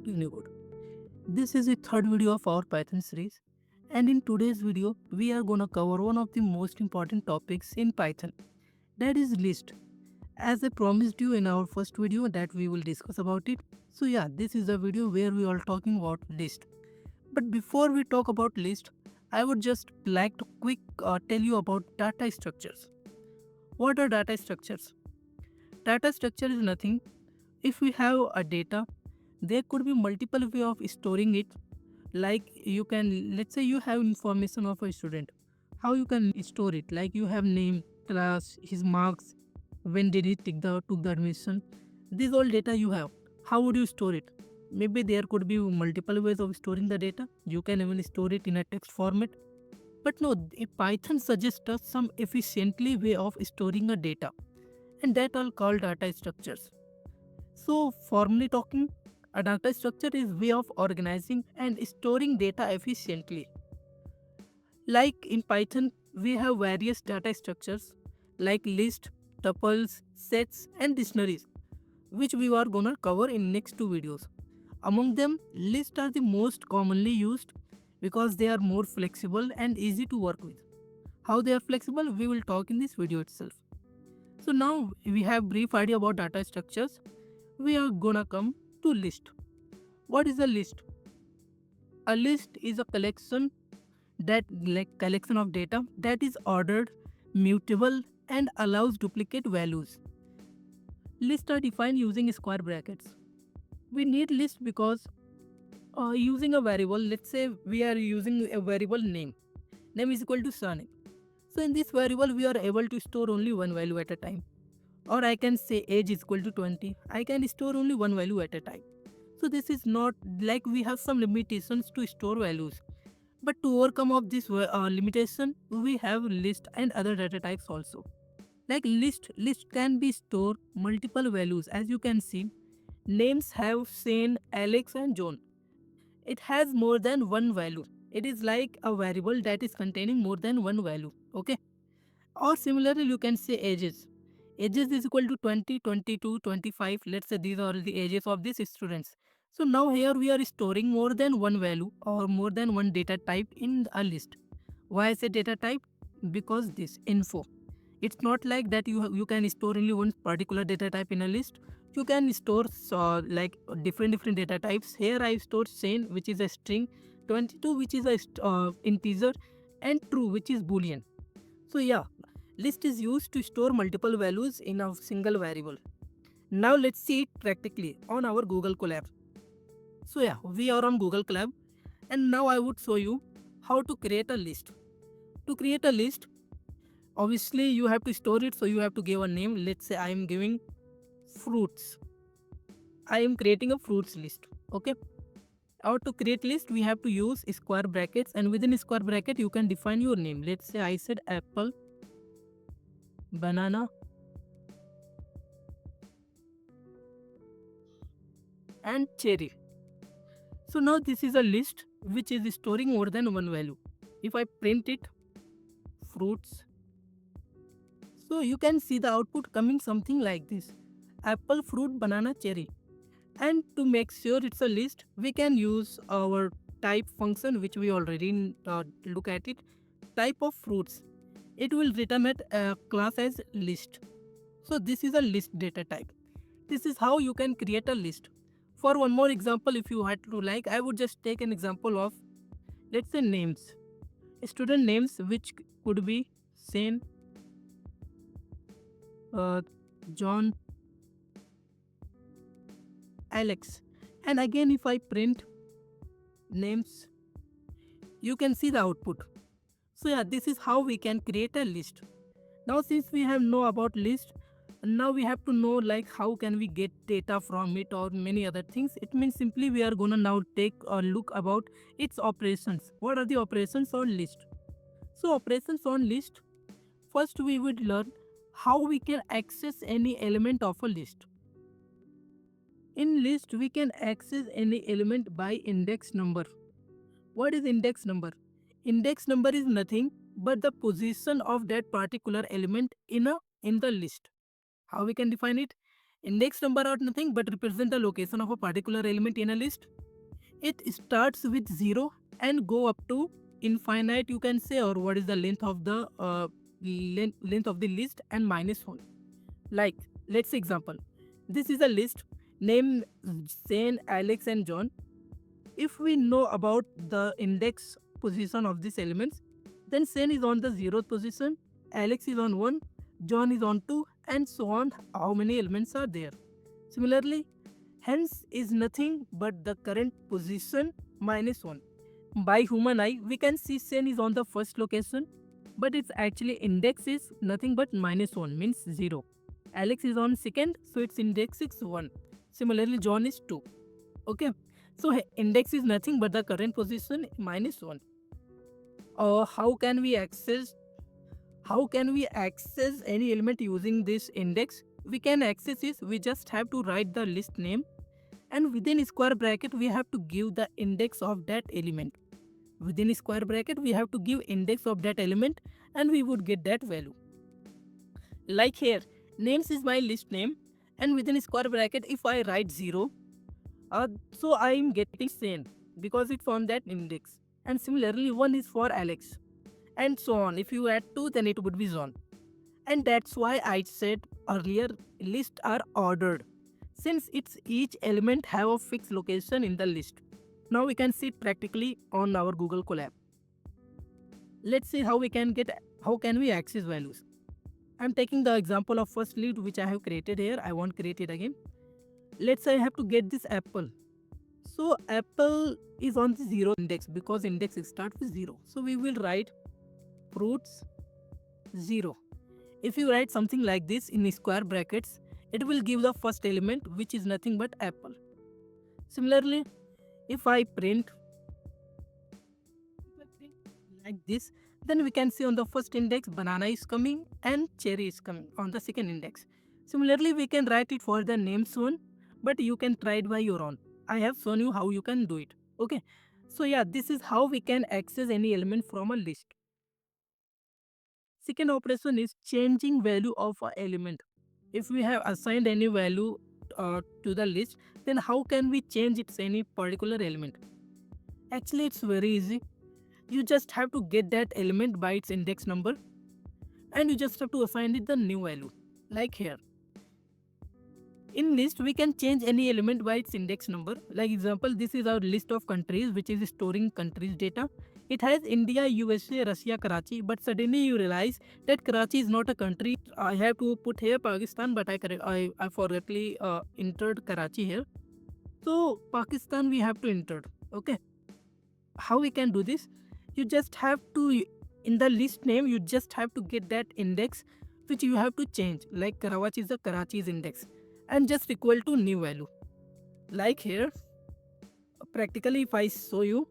back to Unibot. This is the third video of our Python series, and in today's video we are gonna cover one of the most important topics in Python, that is list. As I promised you in our first video that we will discuss about it. So yeah, this is a video where we are talking about list. But before we talk about list, I would just like to quick tell you about data structures. What are data structures? Data structure is nothing. If we have a data, there could be multiple way of storing it. Like you can, let's say you have information of a student. How you can store it? Like you have name, class, his marks, when did he took the admission. These all data you have. How would you store it? Maybe there could be multiple ways of storing the data. You can even store it in a text format. But no, Python suggests us some efficiently way of storing a data, and that are called data structures. So, formally talking, a data structure is way of organizing and storing data efficiently. Like in Python, we have various data structures like list, tuples, sets, and dictionaries, which we are gonna cover in next two videos. Among them, lists are the most commonly used because they are more flexible and easy to work with. How they are flexible, we will talk in this video itself. So now we have brief idea about data structures. We are gonna come to list. What is a list? A list is a collection of data that is ordered, mutable, and allows duplicate values. Lists are defined using square brackets. We need list because using a variable, let's say we are using a variable name. Name is equal to surname. So in this variable, we are able to store only one value at a time. Or I can say age is equal to 20. I can store only one value at a time. So this is not like we have some limitations to store values. But to overcome of this limitation, we have list and other data types also. Like list can be stored multiple values. As you can see, names have Shane, Alex, and John. It has more than one value. It is like a variable that is containing more than one value. Okay. Or similarly, you can say ages. Ages is equal to 20, 22, 25. Let's say these are the ages of these students. So now here we are storing more than one value or more than one data type in a list. Why I say data type? Because this info. It's not like that you can store only one particular data type in a list. You can store like different data types. Here I store Shane, which is a string, 22, which is a integer, and true, which is boolean. So yeah, list is used to store multiple values in a single variable. Now let's see it practically on our Google Colab. So yeah, we are on Google Colab, and now I would show you how to create a list. To create a list, obviously you have to store it, so you have to give a name. Let's say I am giving fruits. I am creating a fruits list. Okay. Or to create list, we have to use square brackets, and within square bracket you can define your name. Let's say I said apple, banana, and cherry. So now this is a list which is storing more than one value. If I print it, fruits, so you can see the output coming something like this: apple, fruit, banana, cherry. And to make sure it's a list, we can use our type function, which we already look at it. Type of fruits, it will return at a class as list. So this is a list data type. This is how you can create a list. For one more example, if you had to, like, I would just take an example of, let's say, names. Student names, which could be Shane, John, Alex. And again, if I print names, you can see the output. So yeah, this is how we can create a list. Now since we have know about list, now we have to know like how can we get data from it or many other things. It means simply we are gonna now take a look about its operations. What are the operations on list? So operations on list, first we would learn how we can access any element of a list. In list, we can access any element by index number. What is index number? Index number is nothing but the position of that particular element in the list. How we can define it? Index number are nothing but represent the location of a particular element in a list. It starts with 0 and go up to infinite, you can say, or what is the length of the length of the list, and minus 1. Like, let's say example. This is a list, name Shane, Alex and John. If we know about the index position of these elements, then Shane is on the 0th position, Alex is on 1, John is on 2, and so on. How many elements are there? Similarly, hence is nothing but the current position minus 1. By human eye, we can see Shane is on the first location, but its actually index is nothing but minus 1, means 0. Alex is on second, so its index is 1. Similarly, John is 2. Okay, so index is nothing but the current position minus 1. How can we access any element using this index? We can access it, we just have to write the list name, and within square bracket we have to give the index of that element. Within square bracket we have to give index of that element, and we would get that value. Like here, names is my list name, and within square bracket if I write 0, so I am getting Shane because it's on that index. And similarly 1 is for Alex, and so on. If you add 2, then it would be John. And that's why I said earlier, lists are ordered, since it's each element have a fixed location in the list. Now we can see it practically on our Google Colab. Let's see how can we access values. I'm taking the example of first list which I have created here. I won't create it again. Let's say I have to get this apple. So apple is on the 0 index because index starts with 0. So we will write fruits 0. If you write something like this in square brackets, it will give the first element, which is nothing but apple. Similarly, if I print like this, then we can see on the first index banana is coming and cherry is coming on the second index. Similarly, we can write it for the names one, but you can try it by your own. I have shown you how you can do it. Okay, so yeah, this is how we can access any element from a list. Second operation is changing value of an element. If we have assigned any value to the list, then how can we change its any particular element? Actually, it's very easy. You just have to get that element by its index number, and you just have to assign it the new value. Like here, in list we can change any element by its index number. Like example, this is our list of countries which is storing countries data. It has India, USA, Russia, Karachi, but suddenly you realize that Karachi is not a country. I have to put here Pakistan, but I forgetly entered Karachi here. So Pakistan we have to enter. Okay, how we can do this? You just have to, in the list name, you just have to get that index which you have to change. Like Karachi is the Karachi's index, and just equal to new value. Like here, practically if I show you,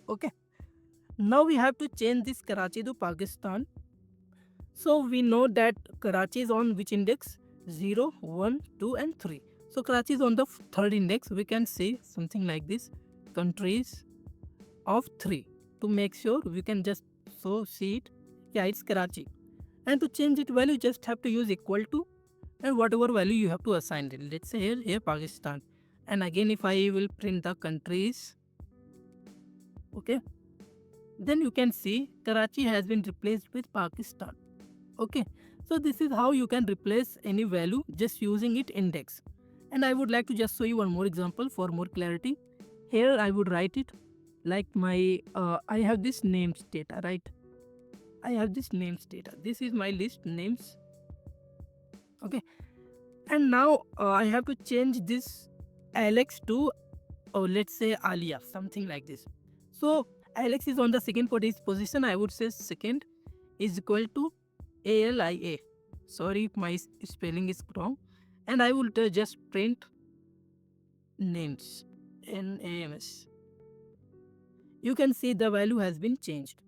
okay, now we have to change this Karachi to Pakistan. So we know that Karachi is on which index? 0, 1, 2 and 3. So Karachi is on the third index. We can say something like this, countries of 3, to make sure we can just so see it. Yeah, it's Karachi. And to change it value, just have to use equal to and whatever value you have to assign it. Let's say here Pakistan. And again, if I will print the countries, okay, then you can see Karachi has been replaced with Pakistan. Okay, so this is how you can replace any value just using it index. And I would like to just show you one more example for more clarity. Here I would write it like my I have this names data, right? I have this names data. This is my list names. Okay, and now I have to change this Alex to, oh, let's say Alia, something like this. So Alex is on the second position. I would say second is equal to ALIA. Sorry if my spelling is wrong. And I will just print names, NAMS. You can see the value has been changed.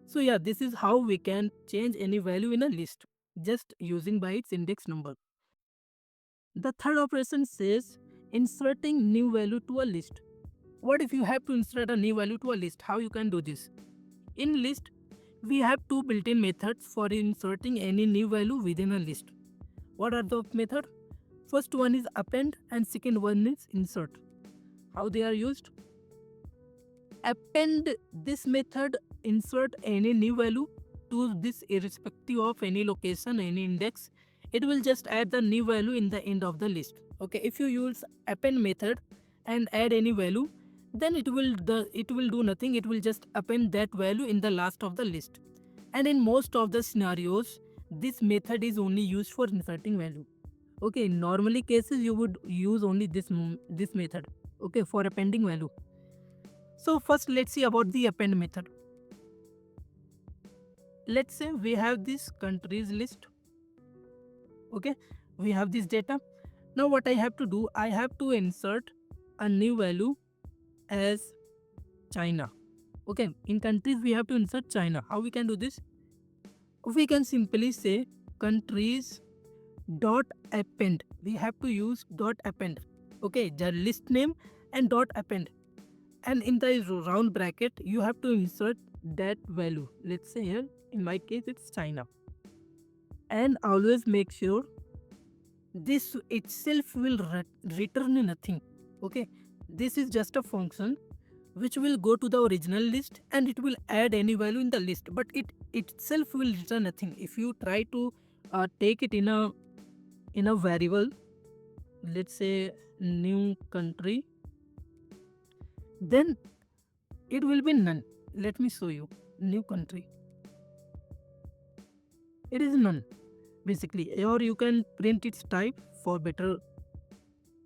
So yeah, this is how we can change any value in a list just using by its index number. The third operation says inserting new value to a list. What if you have to insert a new value to a list? How you can do this? In list, we have two built-in methods for inserting any new value within a list. What are the methods? First one is append and second one is insert. How they are used? Append, this method insert any new value to this irrespective of any location, any index. It will just add the new value in the end of the list. Okay, if you use append method and add any value, then it will do nothing. It will just append that value in the last of the list. And in most of the scenarios, this method is only used for inserting value. Okay, in normally cases you would use only this method, okay, for appending value. So first let's see about the append method. Let's say we have this countries list. Okay, we have this data. Now what I have to do, I have to insert a new value as China. Okay, in countries we have to insert China. How we can do this? We can simply say countries dot append. We have to use dot append. Okay, the list name and dot append. And in the round bracket, you have to insert that value. Let's say here, in my case, it's China. And always make sure this itself will return nothing. Okay, this is just a function which will go to the original list and it will add any value in the list, but it itself will return nothing. If you try to take it in a variable, let's say new country, then it will be none. Let me show you new country. It is none basically, or you can print its type for better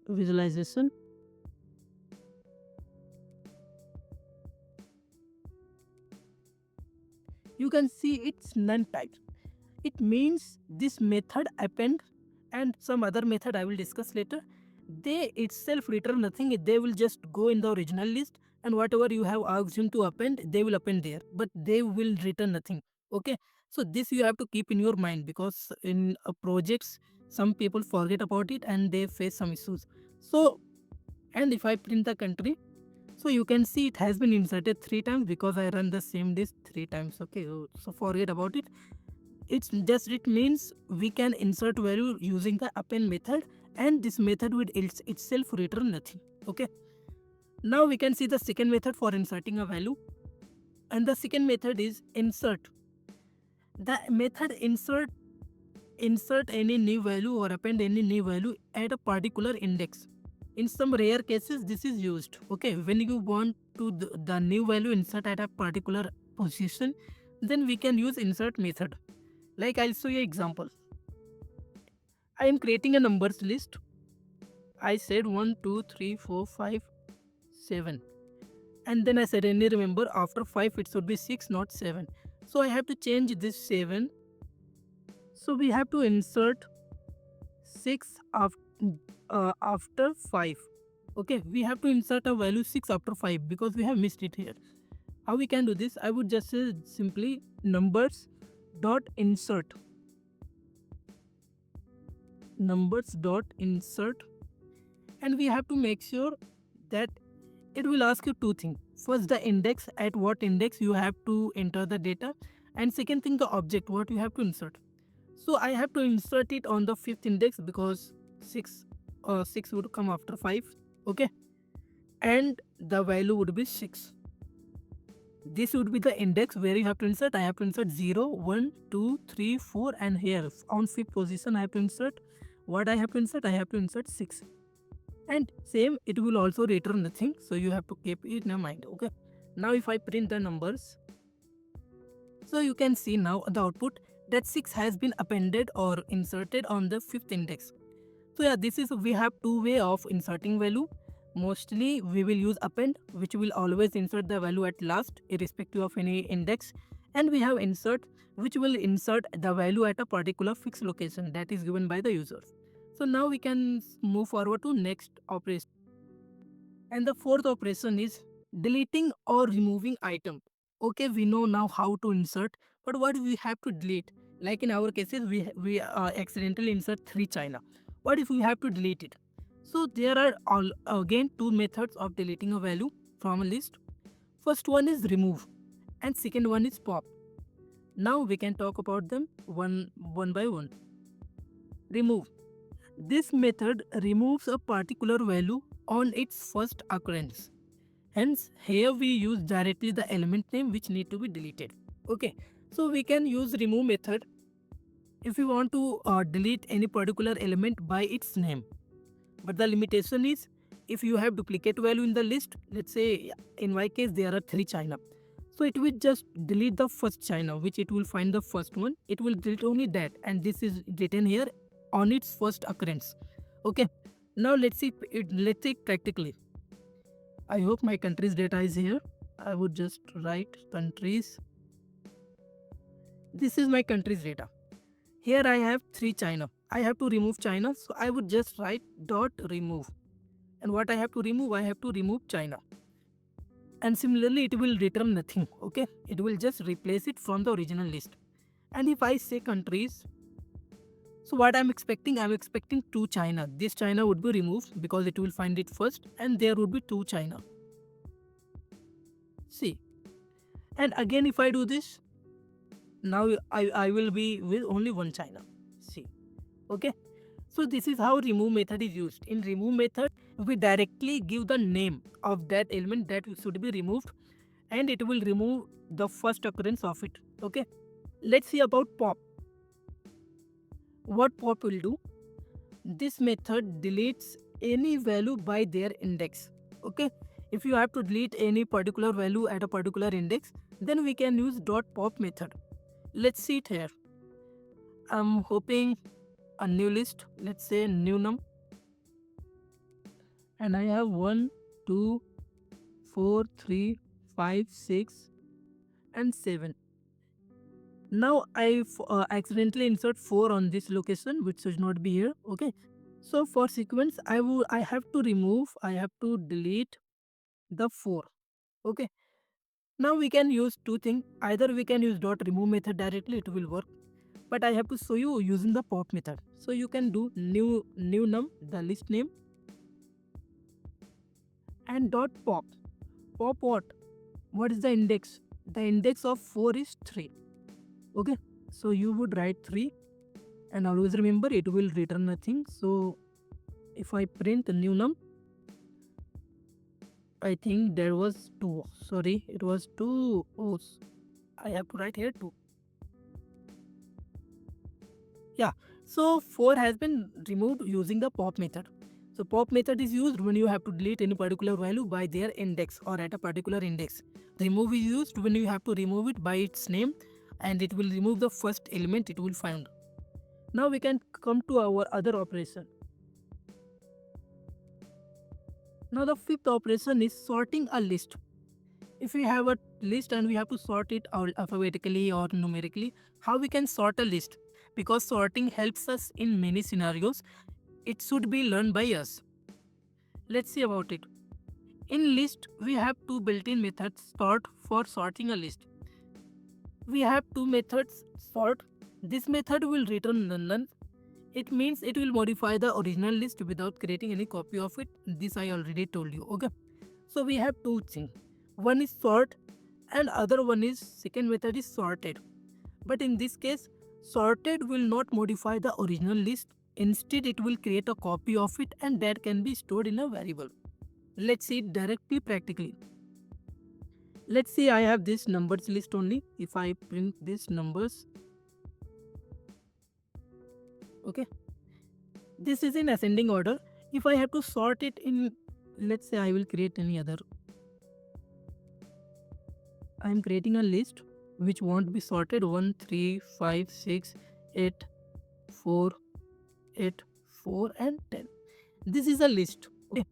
visualization. You can see it's none type. It means this method append and some other method I will discuss later, they itself return nothing. They will just go in the original list and whatever you have asked him to append, they will append there, but they will return nothing. Okay, so this you have to keep in your mind because in projects some people forget about it and they face some issues. So, and if I print the country, so you can see it has been inserted 3 times because I run the same list 3 times. Okay, so forget about it. It means we can insert value using the append method and this method would itself return nothing. Okay, now we can see the second method for inserting a value, and the second method is insert. The method insert any new value or append any new value at a particular index. In some rare cases this is used. Okay, when you want to the new value insert at a particular position, then we can use insert method. Like I'll show you example. I am creating a numbers list. I said 1, 2, 3, 4, 5, 7. And then I suddenly remember after 5 it should be 6, not 7. So I have to change this 7. So we have to insert 6 after 5. Okay, we have to insert a value 6 after 5 because we have missed it here. How we can do this? I would just say simply numbers dot insert, and we have to make sure that it will ask you two things. First, the index, at what index you have to enter the data, and second thing, the object what you have to insert. So I have to insert it on the 5th index because 6 would come after 5. Okay, and the value would be 6. This would be the index where you have to insert. I have to insert 0, 1, 2, 3, 4, and here on 5th position I have to insert. What I have to insert? I have to insert 6. And same, it will also return nothing. So you have to keep it in mind. Okay. Now if I print the numbers, so you can see now the output that 6 has been appended or inserted on the 5th index. So yeah, this is, we have two way of inserting value. Mostly we will use append, which will always insert the value at last irrespective of any index, and we have insert, which will insert the value at a particular fixed location that is given by the users. So now we can move forward to next operation, and the fourth operation is deleting or removing item. Okay, we know now how to insert, but what we have to delete? Like in our cases, we accidentally insert 3 China. What if we have to delete it? So there are again two methods of deleting a value. from a list. First one is remove and second one is pop. Now we can talk about them one by one. Remove. This method removes a particular value on its first occurrence. Hence, here we use directly the element name which need to be deleted. Okay, so we can use remove method if we want to delete any particular element by its name. But the limitation is, if you have duplicate value in the list, let's say in my case there are 3 China. So it will just delete the first China, which it will find the first one. It will delete only that, and this is written here on its first occurrence. Okay, now let's see it practically. I hope my country's data is here. I would just write countries. This is my country's data. Here I have 3 China. I have to remove China, so I would just write dot remove. And what I have to remove? I have to remove China. And similarly, it will return nothing. Okay, it will just replace it from the original list. And if I say countries, so what I'm expecting 2 China. This China would be removed because it will find it first, and there would be 2 China. See, and again if I do this, now I will be with only 1 China. See, okay. So this is how remove method is used. In remove method, we directly give the name of that element that should be removed, and it will remove the first occurrence of it. Okay, let's see about pop. What pop will do? This method deletes any value by their index. Okay, if you have to delete any particular value at a particular index, then we can use dot pop method. Let's see it here. I'm hoping a new list, let's say new num, and I have 1 2 4 3 5 6 and 7. Now I accidentally insert 4 on this location, which should not be here. Okay, so for sequence I have to delete the 4. Okay, now we can use two things. Either we can use dot remove method directly, it will work, but I have to show you using the pop method. So you can do new num, the list name, and dot pop. Pop what? What is the index? The index of 4 is 3. Okay, so you would write 3, and always remember it will return nothing. So if I print new num, I think there was 2. Sorry, it was 2. Oh, I have to write here 2. Yeah, so 4 has been removed using the pop method. So pop method is used when you have to delete any particular value by their index or at a particular index. Remove is used when you have to remove it by its name, and it will remove the first element it will find. Now we can come to our other operation. Now the fifth operation is sorting a list. If we have a list and we have to sort it alphabetically or numerically, how we can sort a list? Because sorting helps us in many scenarios, it should be learned by us. Let's see about it. In list, we have two built-in methods sort for sorting a list. We have two methods sort. This method will return none. It means it will modify the original list without creating any copy of it. This I already told you. Okay. So we have two things. One is sort and other one is second method is sorted. But in this case, sorted will not modify the original list. Instead, it will create a copy of it, and that can be stored in a variable. Let's see it directly practically. Let's see I have this numbers list only. If I print this numbers, okay, this is in ascending order. If I have to sort it in, let's say I will create any other. I am creating a list which won't be sorted 1 3 5 6 8 4 8 4 and 10. This is a list. Okay.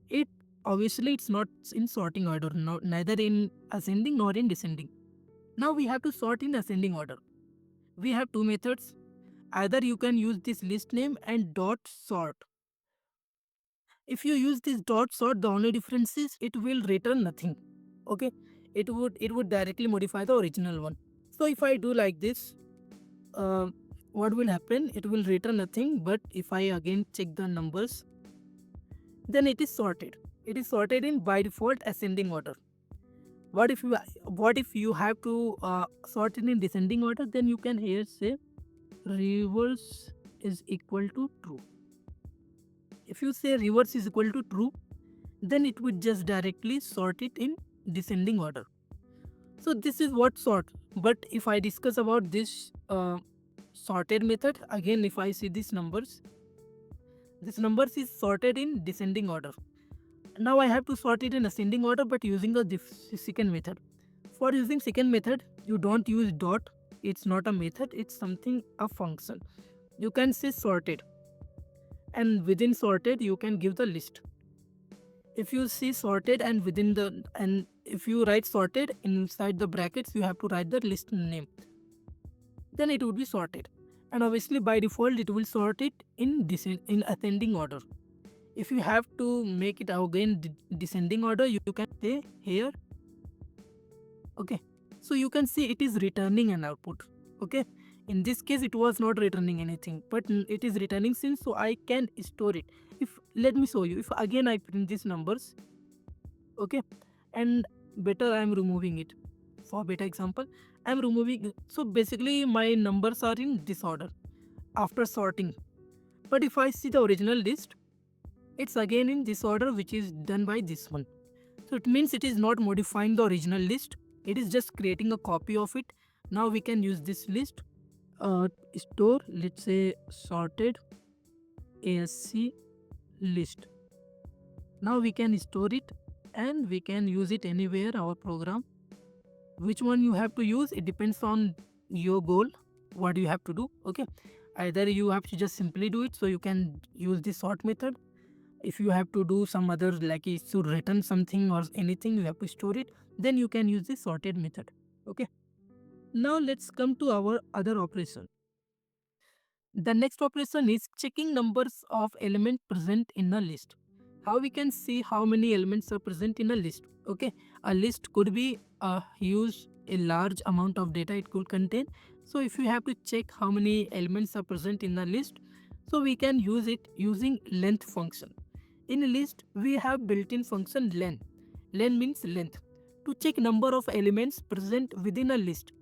It obviously it's not in sorting order, neither in ascending nor in descending. Now we have to sort in ascending order. We have two methods. Either you can use this list name and dot sort. If you use this dot sort, the only difference is it will return nothing. Okay, it would directly modify the original one. So if I do like this, what will happen? It will return nothing. But if I again check the numbers, then it is sorted. It is sorted in by default ascending order. What if you have to sort it in descending order? Then you can here say reverse is equal to true. If you say reverse is equal to true, then it would just directly sort it in descending order. So this is what sort. But if I discuss about this sorted method, again if I see these numbers, this numbers is sorted in descending order. Now I have to sort it in ascending order but using the second method. For using second method, you don't use dot. It's not a method, it's something, a function. You can say sorted, and within sorted you can give the list. If you see sorted and if you write sorted inside the brackets, you have to write the list name. Then it would be sorted. And obviously by default it will sort it in ascending order. If you have to make it again descending order, you can say here. Okay, so you can see it is returning an output. Okay, in this case it was not returning anything, but it is returning since, so I can store it. If let me show you, if again I print these numbers, okay, and better I am removing it. For better example, I am removing, so basically my numbers are in disorder after sorting. But if I see the original list, it's again in disorder, which is done by this one. So it means it is not modifying the original list, it is just creating a copy of it. Now we can use this list, store, let's say sorted ASC list. Now we can store it and we can use it anywhere our program. Which one you have to use, it depends on your goal, what you have to do. Okay, either you have to just simply do it, so you can use the sort method. If you have to do some other, like you should return something or anything, you have to store it, then you can use the sorted method. Okay, now let's come to our other operation. The next operation is checking numbers of elements present in a list. How we can see how many elements are present in a list? Okay, a list could be a huge, a large amount of data it could contain. So if you have to check how many elements are present in a list, so we can use it using length function. In a list, we have built-in function len. Len means length. To check number of elements present within a list,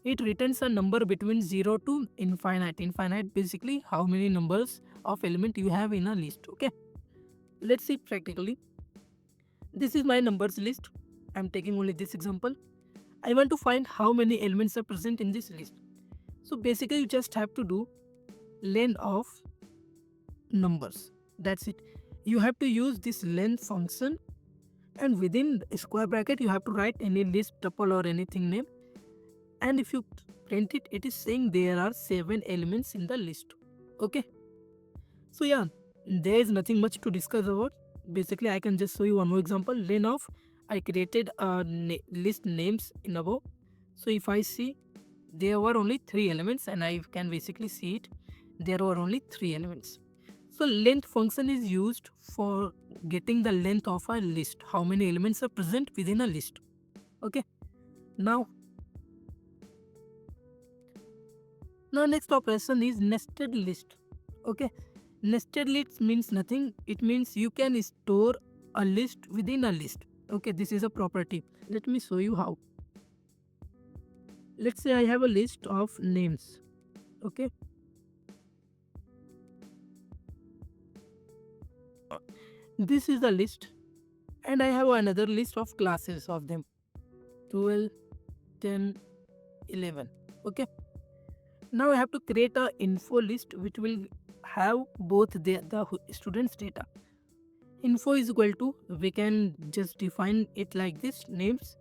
it returns a number between 0 to infinite. Infinite basically how many numbers of element you have in a list. Okay, let's see practically. This is my numbers list. I'm taking only this example. I want to find how many elements are present in this list. So basically you just have to do len of numbers. That's it. You have to use this len function, and within square bracket you have to write any list tuple or anything name. And if you print it, it is saying there are 7 elements in the list. Okay, so yeah, there is nothing much to discuss about. Basically I can just show you one more example. Len of, I created a list names in above. So if I see, there were only 3 elements, and I can basically see it, there were only 3 elements. So length function is used for getting the length of a list, how many elements are present within a list. Okay, now next operation is nested list. Okay, nested list means nothing, it means you can store a list within a list. Okay, this is a property. Let me show you how. Let's say I have a list of names. Okay, this is the list, and I have another list of classes of them, 12, 10, 11. Okay, now I have to create a info list which will have both the students data. Info is equal to, we can just define it like this, names.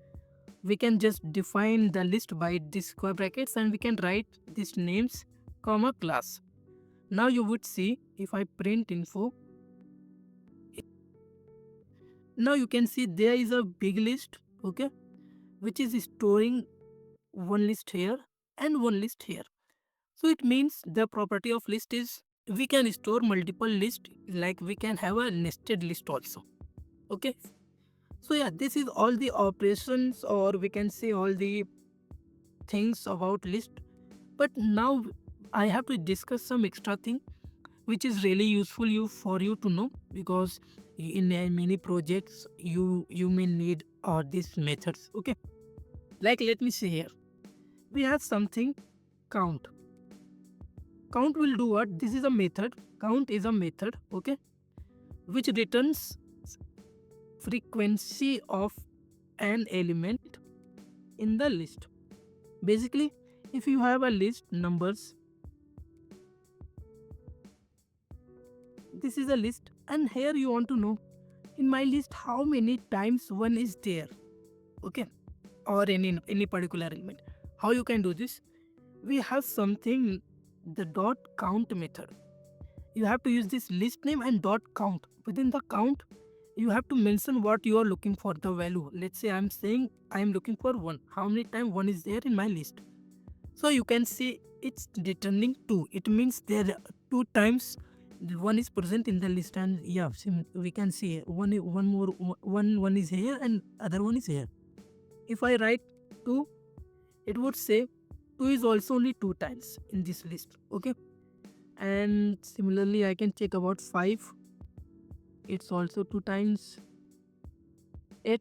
We can just define the list by this square brackets, and we can write these names comma class. Now you would see, if I print info, now you can see there is a big list, okay, which is storing one list here and one list here. So it means the property of list is we can store multiple lists, like we can have a nested list also. Okay, so yeah, this is all the operations, or we can say all the things about list. But now I have to discuss some extra thing which is really useful for you to know, because in many projects you may need these methods. Okay, like let me say here we have something count. Count will do what? This is a method. Count is a method, okay, which returns frequency of an element in the list. Basically, if you have a list numbers, this is a list, and here you want to know in my list how many times one is there, okay, or any particular element. How you can do this? We have something, the dot count method. You have to use this list name and dot count. Within the count, you have to mention what you are looking for, the value. Let's say I'm saying I am looking for 1. How many times 1 is there in my list? So you can see it's returning 2. It means there are 2 times 1 is present in the list, and yeah, we can see one is here and other one is here. If I write 2, it would say 2 is also only 2 times in this list, okay. And similarly I can check about 5. It's also 2 times. 8,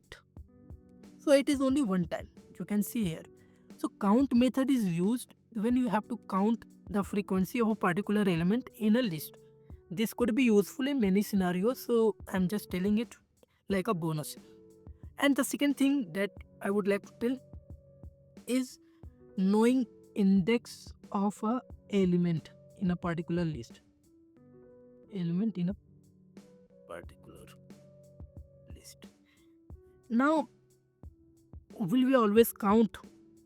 so it is only 1 time, you can see here. So count method is used when you have to count the frequency of a particular element in a list. This could be useful in many scenarios, so I'm just telling it like a bonus. And the second thing that I would like to tell is knowing index of a element in a particular list. Element in a particular list. Now, will we always count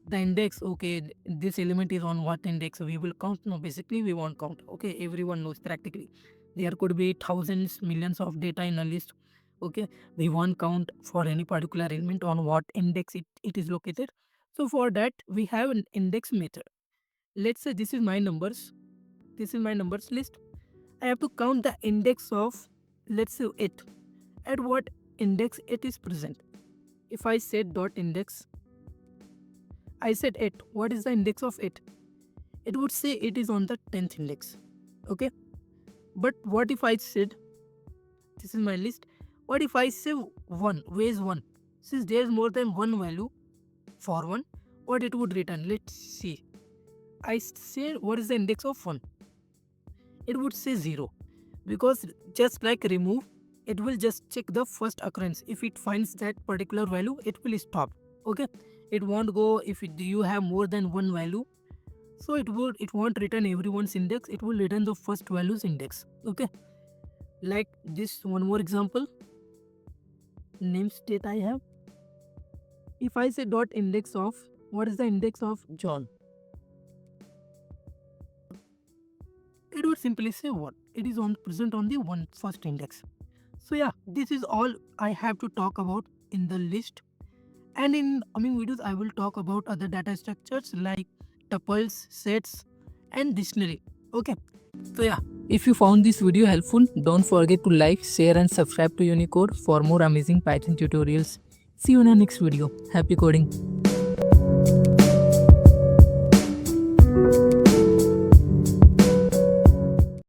the index? Okay, this element is on what index, so we will count? No, basically we won't count. Okay, everyone knows practically there could be thousands, millions of data in a list. Okay, we won't count for any particular element on what index it is located. So for that we have an index method. Let's say this is my numbers. This is my numbers list. I have to count the index of, let's say 8. At what index it is present. If I said dot index, I said 8. What is the index of 8? It would say it is on the 10th index. Okay. But what if I said, this is my list. What if I say 1? Where is 1? Since there is more than one value for 1, what it would return? Let's see. I say what is the index of 1? It would say 0. Because just like remove, it will just check the first occurrence. If it finds that particular value, it will stop. Okay. It won't go if you have more than one value. So it won't return everyone's index. It will return the first value's index. Okay. Like this one more example. Name state I have. If I say dot index of, what is the index of John? It would simply say what? It is present on the first index. So yeah, this is all I have to talk about in the list. And in coming videos, I will talk about other data structures like tuples, sets, and dictionary. Okay. So yeah, if you found this video helpful, don't forget to like, share, and subscribe to Unicode for more amazing Python tutorials. See you in the next video. Happy coding.